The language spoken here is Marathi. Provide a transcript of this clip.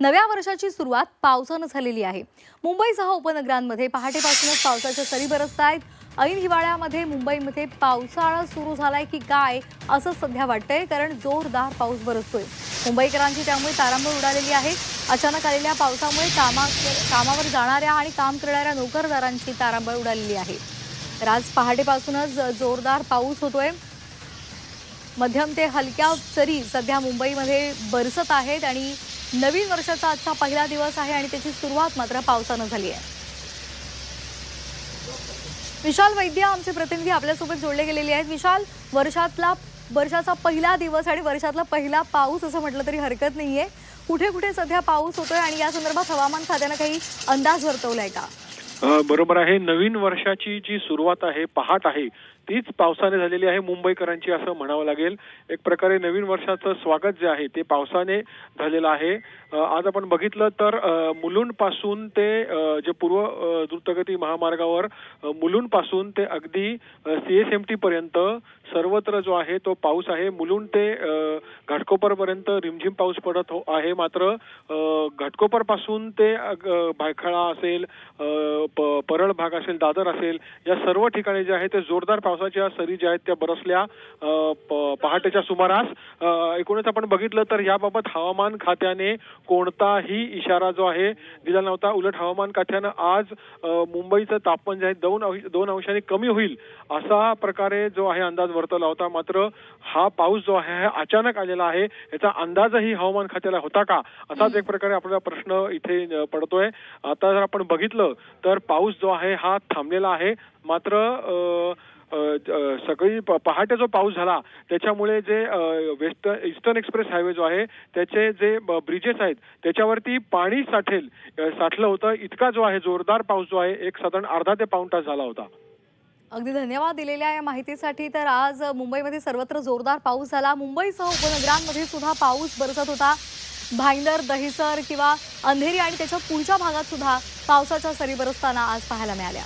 नव्या वर्षाची सुरुवात पावसानं झालेली आहे। मुंबईसह उपनगरांमध्ये पहाटेपासूनच पावसाच्या सरी बरसत आहेत। ऐन हिवाळ्यामध्ये मुंबईमध्ये पावसाळा सुरू झालाय की काय असं सध्या वाटतंय, कारण जोरदार पाऊस बरसतोय। मुंबईकरांची त्यामुळे तारांबळ उडालेली आहे। अचानक आलेल्या पावसामुळे कामावर जाणाऱ्या आणि काम करणाऱ्या नोकरदारांची तारांबळ उडालेली आहे। तर आज पहाटेपासूनच जोरदार पाऊस होतोय। मध्यम ते हलक्या सरी सध्या मुंबईमध्ये बरसत आहेत आणि नवीन वर्षाचा आजचा पहिला दिवस आहे आणि त्याची सुरुवात मात्र पावसानं झाली आहे। विशाल वैद्य आमचे प्रतिनिधी आपल्यासोबत जोडले गेलेले आहेत। विशाल, वर्षाचा पहिला दिवस आणि वर्षातला पहिला पाऊस असं म्हटलं तरी हरकत नाहीये। कुठे कुठे सध्या पाऊस होतोय आणि या संदर्भात हवामान खात्यानं काही अंदाज वर्तवलाय का? बरोबर आहे। नवीन वर्षाची जी सुरुवात आहे, पहाट आहे, तीच पावसाने झालेली आहे मुंबईकरांची असं म्हणावं लागेल। एक प्रकारे नवीन वर्षाचं स्वागत जे आहे ते पावसाने झालेलं आहे। आज आपण बघितलं तर मुलुंडपासून ते जे पूर्व द्रुतगती महामार्गावर मुलुंडपासून ते अगदी CSMT पर्यंत सर्वत्र जो आहे तो पाऊस आहे। मुलुंड ते घाटकोपरपर्यंत रिमझिम पाऊस पडत आहे। मात्र घाटकोपरपासून ते भायखळा असेल, परळ भाग असेल, दादर असेल, या सर्व ठिकाणी जे आहे ते जोरदार पावसाच्या सरी ज्या आहेत त्या बरसल्या पहाटेच्या सुमारास। एकूणच आपण बघितलं तर याबाबत हवामान खात्याने कोणताही इशारा जो आहे दिला नव्हता। उलट हवामान खात्यानं आज मुंबईचं तापमान जे आहे 2 अंशांनी कमी होईल असा प्रकारे जो आहे अंदाज वर्तवला होता। मात्र हा पाऊस जो आहे अचानक आलेला आहे, याचा अंदाजही हवामान खात्याला होता का, असाच एक प्रकारे आपल्याला प्रश्न इथे पडतोय। आता जर आपण बघितलं तर पाऊस जो आहे हा थांबलेला आहे। मात्र सकाळी पहाटे जो पाऊस झाला त्याच्यामुळे जे ईस्टर्न एक्सप्रेस हायवे जो आहे त्याचे जे ब्रिजेस आहेत त्याच्यावरती पाणी साठलं होतं। इतका जो आहे जोरदार पाऊस जो आहे एक साधारण अर्धा ते पाऊण तास झाला होता। अगदी धन्यवाद दिलेल्या या माहितीसाठी। तर आज मुंबईमध्ये सर्वत्र जोरदार पाऊस झाला। मुंबईसह उपनगरांमध्ये सुद्धा पाऊस बरसत होता। भाईंदर, दहिसर किंवा अंधेरी आणि त्याच्या पुढच्या भागात सुद्धा पावसाच्या सरी बरसताना आज पाहायला मिळाल्या।